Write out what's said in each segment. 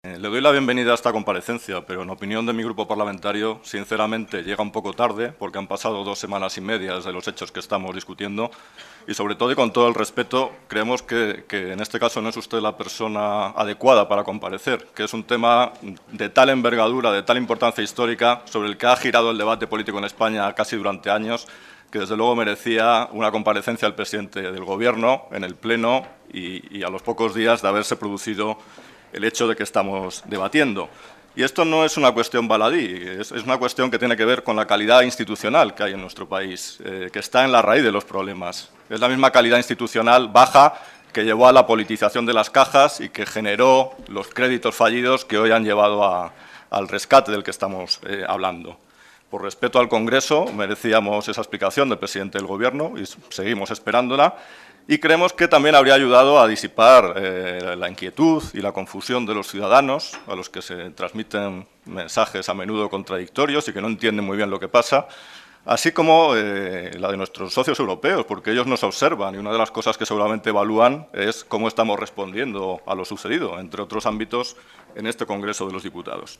Le doy la bienvenida a esta comparecencia, pero en opinión de mi grupo parlamentario, sinceramente, llega un poco tarde porque han pasado 2 semanas y media desde los hechos que estamos discutiendo y, sobre todo y con todo el respeto, creemos que en este caso no es usted la persona adecuada para comparecer, que es un tema de tal envergadura, de tal importancia histórica, sobre el que ha girado el debate político en España casi durante años, que desde luego merecía una comparecencia del presidente del Gobierno en el Pleno y a los pocos días de haberse producido el hecho de que estamos debatiendo. Y esto no es una cuestión baladí, es una cuestión que tiene que ver con la calidad institucional que hay en nuestro país, que está en la raíz de los problemas. Es la misma calidad institucional baja que llevó a la politización de las cajas y que generó los créditos fallidos que hoy han llevado al rescate del que estamos hablando. Por respeto al Congreso, merecíamos esa explicación del presidente del Gobierno y seguimos esperándola. Y creemos que también habría ayudado a disipar la inquietud y la confusión de los ciudadanos, a los que se transmiten mensajes a menudo contradictorios y que no entienden muy bien lo que pasa, así como la de nuestros socios europeos, porque ellos nos observan y una de las cosas que seguramente evalúan es cómo estamos respondiendo a lo sucedido, entre otros ámbitos, en este Congreso de los Diputados.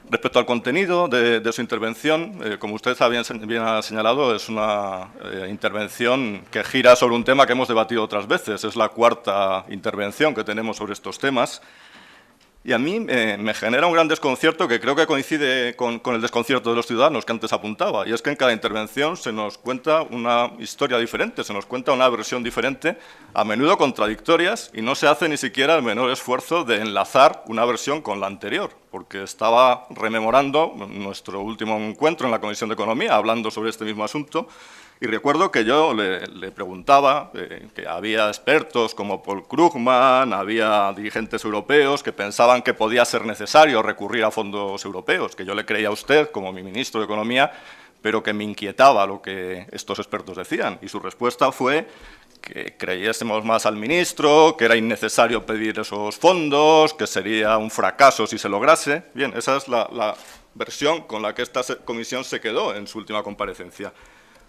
Respecto al contenido de su intervención, como usted bien ha señalado, es una intervención que gira sobre un tema que hemos debatido otras veces. Es la 4ª intervención que tenemos sobre estos temas. Y a mí me genera un gran desconcierto que creo que coincide con el desconcierto de los ciudadanos que antes apuntaba. Y es que en cada intervención se nos cuenta una historia diferente, se nos cuenta una versión diferente, a menudo contradictorias, y no se hace ni siquiera el menor esfuerzo de enlazar una versión con la anterior, porque estaba rememorando nuestro último encuentro en la Comisión de Economía, hablando sobre este mismo asunto, y recuerdo que yo le preguntaba que había expertos como Paul Krugman, había dirigentes europeos que pensaban que podía ser necesario recurrir a fondos europeos, que yo le creía a usted como mi ministro de Economía, pero que me inquietaba lo que estos expertos decían. Y su respuesta fue que creyésemos más al ministro, que era innecesario pedir esos fondos, que sería un fracaso si se lograse. Bien, esa es la versión con la que esta comisión se quedó en su última comparecencia.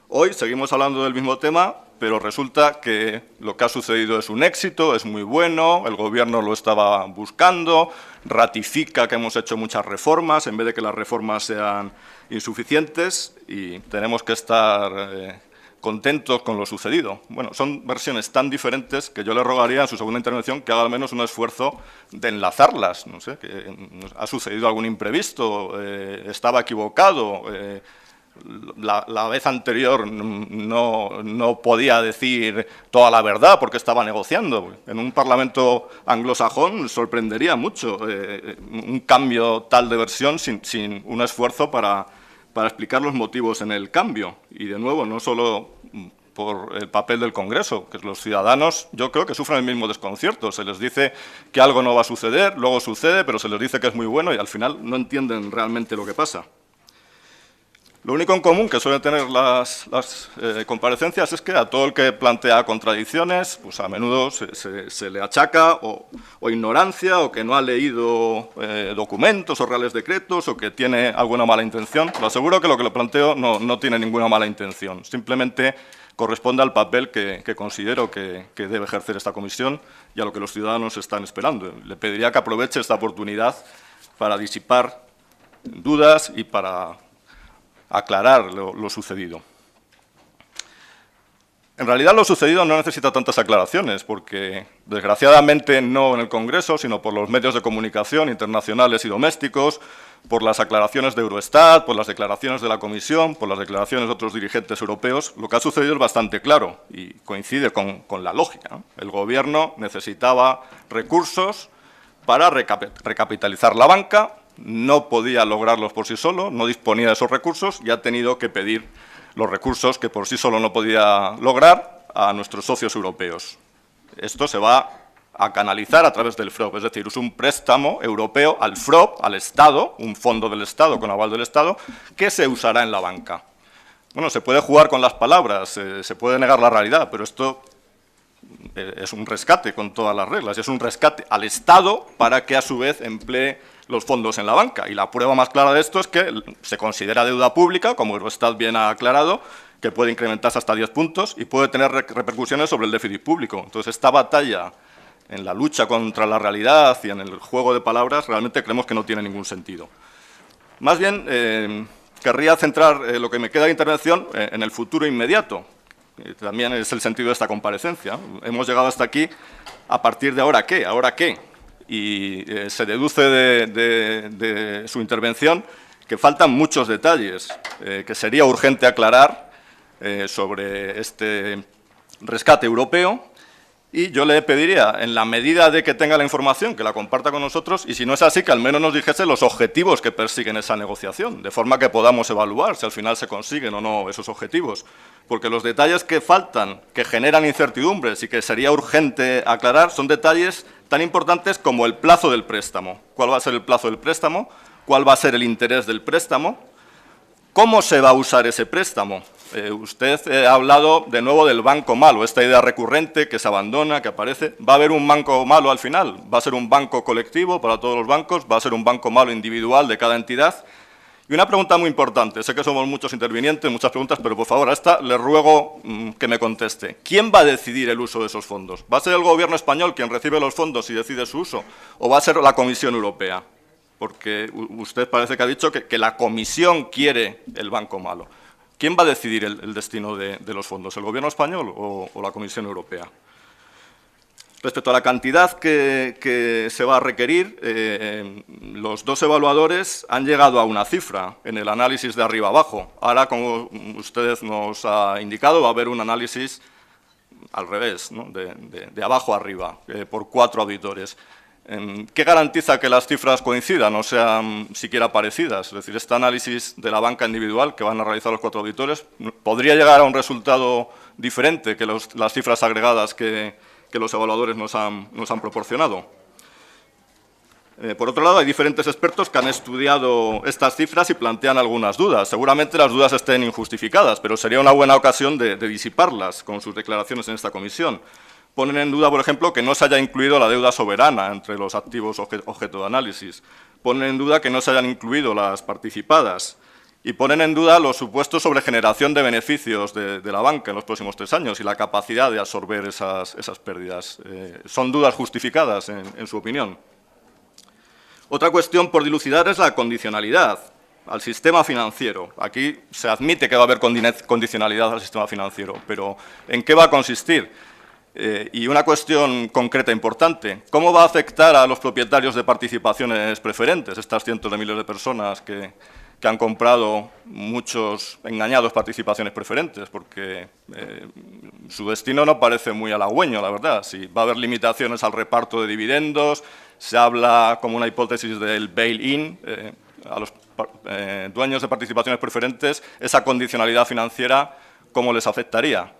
Hoy seguimos hablando del mismo tema, pero resulta que lo que ha sucedido es un éxito, es muy bueno, el Gobierno lo estaba buscando, ratifica que hemos hecho muchas reformas en vez de que las reformas sean insuficientes y tenemos que estar contentos con lo sucedido. Bueno, son versiones tan diferentes que yo le rogaría en su segunda intervención que haga al menos un esfuerzo de enlazarlas. No sé, que ha sucedido algún imprevisto, estaba equivocado, la vez anterior no podía decir toda la verdad porque estaba negociando. En un parlamento anglosajón sorprendería mucho un cambio tal de versión sin un esfuerzo para explicar los motivos en el cambio. Y de nuevo, no solo por el papel del Congreso, que los ciudadanos yo creo que sufren el mismo desconcierto. Se les dice que algo no va a suceder, luego sucede, pero se les dice que es muy bueno y al final no entienden realmente lo que pasa. Lo único en común que suelen tener las comparecencias es que a todo el que plantea contradicciones, pues a menudo se le achaca o ignorancia, o que no ha leído documentos o reales decretos, o que tiene alguna mala intención. Lo aseguro que lo que le planteo no tiene ninguna mala intención, simplemente corresponde al papel que considero que debe ejercer esta comisión y a lo que los ciudadanos están esperando. Le pediría que aproveche esta oportunidad para disipar dudas y para aclarar lo sucedido. En realidad lo sucedido no necesita tantas aclaraciones porque, desgraciadamente, no en el Congreso, sino por los medios de comunicación internacionales y domésticos, por las aclaraciones de Eurostat, por las declaraciones de la Comisión, por las declaraciones de otros dirigentes europeos, lo que ha sucedido es bastante claro y coincide con la lógica, ¿no? El Gobierno necesitaba recursos para recapitalizar la banca, no podía lograrlos por sí solo, no disponía de esos recursos y ha tenido que pedir los recursos que por sí solo no podía lograr a nuestros socios europeos. Esto se va a canalizar a través del FROB, es decir, es un préstamo europeo al FROB, al Estado, un fondo del Estado con aval del Estado, que se usará en la banca. Bueno, se puede jugar con las palabras, se puede negar la realidad, pero esto es un rescate con todas las reglas, es un rescate al Estado para que a su vez emplee los fondos en la banca. Y la prueba más clara de esto es que se considera deuda pública, como Eurostat bien ha aclarado, que puede incrementarse hasta 10 puntos y puede tener repercusiones sobre el déficit público. Entonces, esta batalla en la lucha contra la realidad y en el juego de palabras, realmente creemos que no tiene ningún sentido. Más bien, querría centrar lo que me queda de intervención en el futuro inmediato. También es el sentido de esta comparecencia. Hemos llegado hasta aquí. ¿A partir de ahora qué? ¿Ahora qué? Y se deduce de su intervención que faltan muchos detalles que sería urgente aclarar sobre este rescate europeo. Y yo le pediría, en la medida de que tenga la información, que la comparta con nosotros, y si no es así, que al menos nos dijese los objetivos que persiguen esa negociación, de forma que podamos evaluar si al final se consiguen o no esos objetivos. Porque los detalles que faltan, que generan incertidumbres y que sería urgente aclarar, son detalles tan importantes como el plazo del préstamo. ¿Cuál va a ser el plazo del préstamo? ¿Cuál va a ser el interés del préstamo? ¿Cómo se va a usar ese préstamo? Usted ha hablado de nuevo del banco malo, esta idea recurrente que se abandona, que aparece. ¿Va a haber un banco malo al final? ¿Va a ser un banco colectivo para todos los bancos? ¿Va a ser un banco malo individual de cada entidad? Y una pregunta muy importante, sé que somos muchos intervinientes, muchas preguntas, pero por favor, a esta le ruego que me conteste. ¿Quién va a decidir el uso de esos fondos? ¿Va a ser el Gobierno español quien recibe los fondos y decide su uso? ¿O va a ser la Comisión Europea? Porque usted parece que ha dicho que la Comisión quiere el banco malo. ¿Quién va a decidir el destino de los fondos? ¿El Gobierno español o la Comisión Europea? Respecto a la cantidad que se va a requerir, los dos evaluadores han llegado a una cifra en el análisis de arriba abajo. Ahora, como usted nos ha indicado, va a haber un análisis al revés, ¿no? de abajo a arriba, por 4 auditores. ¿Qué garantiza que las cifras coincidan o sean siquiera parecidas? Es decir, este análisis de la banca individual que van a realizar los 4 auditores podría llegar a un resultado diferente que las cifras agregadas que los evaluadores nos han proporcionado. Por otro lado, hay diferentes expertos que han estudiado estas cifras y plantean algunas dudas. Seguramente las dudas estén injustificadas, pero sería una buena ocasión de disiparlas con sus declaraciones en esta comisión. Ponen en duda, por ejemplo, que no se haya incluido la deuda soberana entre los activos objeto de análisis. Ponen en duda que no se hayan incluido las participadas. Y ponen en duda los supuestos sobre generación de beneficios de la banca en los próximos 3 años y la capacidad de absorber esas pérdidas. ¿Son dudas justificadas, en su opinión? Otra cuestión por dilucidar es la condicionalidad al sistema financiero. Aquí se admite que va a haber condicionalidad al sistema financiero, pero ¿en qué va a consistir? Y una cuestión concreta importante, ¿cómo va a afectar a los propietarios de participaciones preferentes, estas cientos de miles de personas que han comprado muchos engañados participaciones preferentes? Porque su destino no parece muy halagüeño, la verdad. Si va a haber limitaciones al reparto de dividendos, se habla como una hipótesis del bail-in, a los dueños de participaciones preferentes, esa condicionalidad financiera, ¿cómo les afectaría?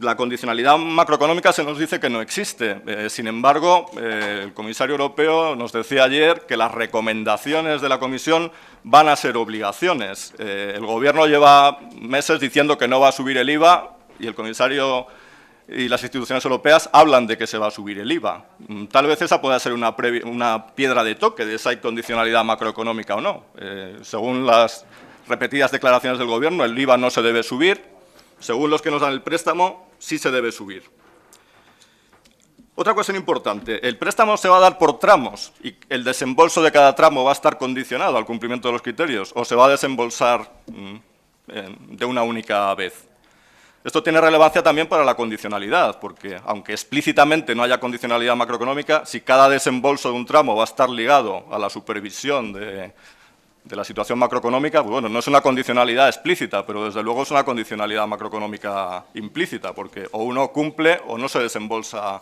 La condicionalidad macroeconómica se nos dice que no existe. Sin embargo, el comisario europeo nos decía ayer que las recomendaciones de la Comisión van a ser obligaciones. El Gobierno lleva meses diciendo que no va a subir el IVA y el comisario y las instituciones europeas hablan de que se va a subir el IVA. Tal vez esa pueda ser una piedra de toque de esa condicionalidad macroeconómica o no. Según las repetidas declaraciones del Gobierno, el IVA no se debe subir. Según los que nos dan el préstamo, sí se debe subir. Otra cuestión importante, el préstamo se va a dar por tramos y el desembolso de cada tramo va a estar condicionado al cumplimiento de los criterios o se va a desembolsar de una única vez. Esto tiene relevancia también para la condicionalidad, porque aunque explícitamente no haya condicionalidad macroeconómica, si cada desembolso de un tramo va a estar ligado a la supervisión de la situación macroeconómica, pues bueno, no es una condicionalidad explícita, pero desde luego es una condicionalidad macroeconómica implícita, porque o uno cumple o no se desembolsa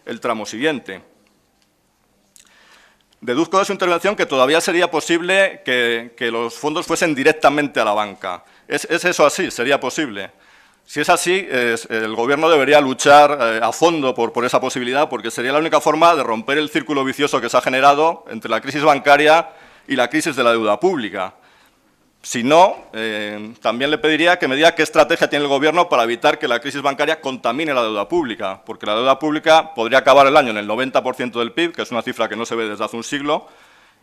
el tramo siguiente. Deduzco de su intervención que todavía sería posible que los fondos fuesen directamente a la banca. ¿Es eso así? ¿Sería posible? Si es así, el Gobierno debería luchar a fondo por esa posibilidad, porque sería la única forma de romper el círculo vicioso que se ha generado entre la crisis bancaria y la crisis de la deuda pública. Si no, también le pediría que me diga qué estrategia tiene el Gobierno para evitar que la crisis bancaria contamine la deuda pública, porque la deuda pública podría acabar el año en el 90% del PIB, que es una cifra que no se ve desde hace un siglo,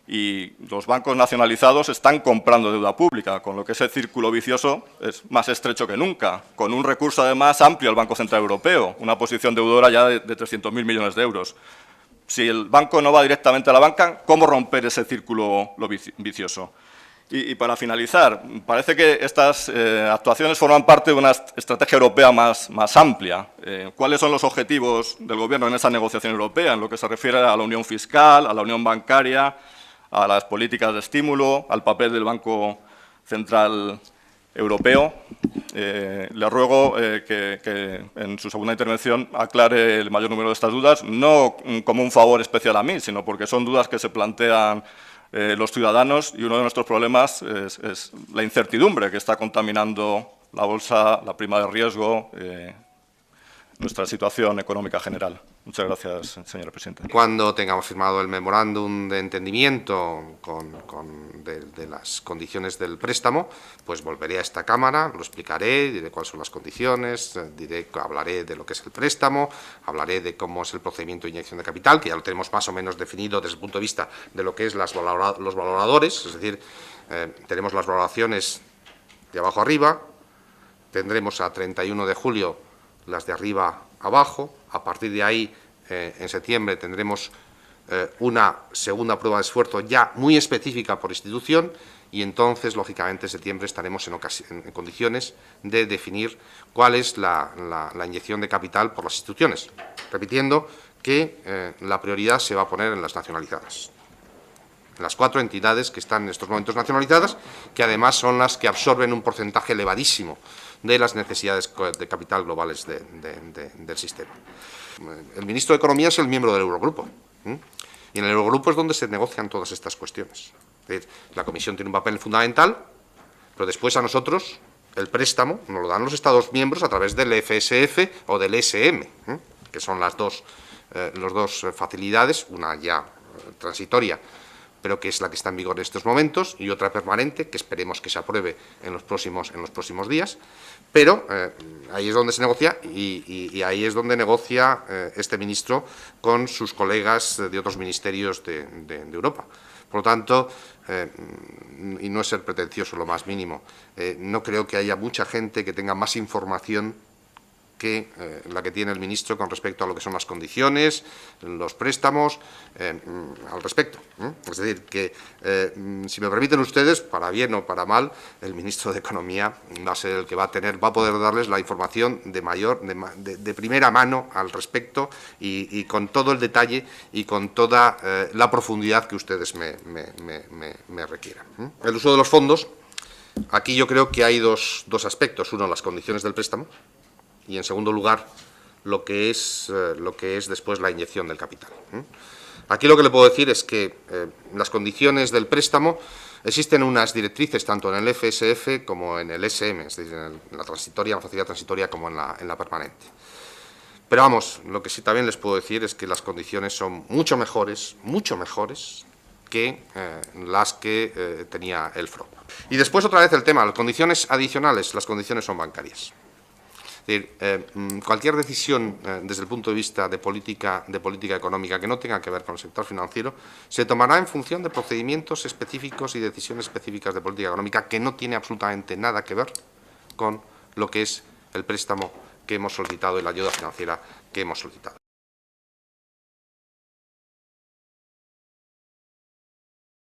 y los bancos nacionalizados están comprando deuda pública, con lo que ese círculo vicioso es más estrecho que nunca, con un recurso además amplio al Banco Central Europeo, una posición deudora ya de 300.000 millones de euros. Si el banco no va directamente a la banca, ¿cómo romper ese círculo vicioso? Y para finalizar, parece que estas actuaciones forman parte de una estrategia europea más amplia. ¿Cuáles son los objetivos del Gobierno en esa negociación europea, en lo que se refiere a la unión fiscal, a la unión bancaria, a las políticas de estímulo, al papel del Banco Central Europeo? Le ruego que en su segunda intervención aclare el mayor número de estas dudas, no como un favor especial a mí, sino porque son dudas que se plantean los ciudadanos, y uno de nuestros problemas es la incertidumbre que está contaminando la bolsa, la prima de riesgo, nuestra situación económica general. Muchas gracias, señora presidenta. Cuando tengamos firmado el memorándum de entendimiento de las condiciones del préstamo, pues volveré a esta Cámara, lo explicaré, diré cuáles son las condiciones, hablaré de lo que es el préstamo, hablaré de cómo es el procedimiento de inyección de capital, que ya lo tenemos más o menos definido desde el punto de vista de lo que es los valoradores, es decir, tenemos las valoraciones de abajo a arriba, tendremos a 31 de julio las de arriba abajo. A partir de ahí, en septiembre, tendremos una segunda prueba de esfuerzo ya muy específica por institución, y entonces, lógicamente, en septiembre estaremos en condiciones de definir cuál es la inyección de capital por las instituciones, repitiendo que la prioridad se va a poner en las nacionalizadas, en las 4 entidades que están en estos momentos nacionalizadas, que además son las que absorben un porcentaje elevadísimo de las necesidades de capital globales del sistema. El ministro de Economía es el miembro del Eurogrupo, y en el Eurogrupo es donde se negocian todas estas cuestiones. Es decir, la Comisión tiene un papel fundamental, pero después a nosotros el préstamo nos lo dan los Estados miembros a través del FSF o del ESM, que son las dos facilidades, una ya transitoria, pero que es la que está en vigor en estos momentos, y otra permanente, que esperemos que se apruebe en los próximos días. Pero ahí es donde se negocia, y ahí es donde negocia este ministro con sus colegas de otros ministerios de Europa. Por lo tanto, y no es ser pretencioso lo más mínimo, no creo que haya mucha gente que tenga más información que la que tiene el ministro con respecto a lo que son las condiciones, los préstamos, al respecto. Es decir, que si me permiten ustedes, para bien o para mal, el ministro de Economía va a ser el que va a poder darles la información de primera mano al respecto, y con todo el detalle y con toda la profundidad que ustedes me requieran. El uso de los fondos, aquí yo creo que hay dos aspectos. Uno, las condiciones del préstamo, y en segundo lugar, lo que es después la inyección del capital. Aquí lo que le puedo decir es que las condiciones del préstamo, existen unas directrices tanto en el FSF como en el SM, es decir, en la facilidad transitoria, como en la permanente. Pero vamos, lo que sí también les puedo decir es que las condiciones son mucho mejores que las que tenía el FROB. Y después, otra vez, el tema, las condiciones adicionales, las condiciones son bancarias. Es decir, cualquier decisión desde el punto de vista de política económica que no tenga que ver con el sector financiero se tomará en función de procedimientos específicos y decisiones específicas de política económica, que no tiene absolutamente nada que ver con lo que es el préstamo que hemos solicitado y la ayuda financiera que hemos solicitado.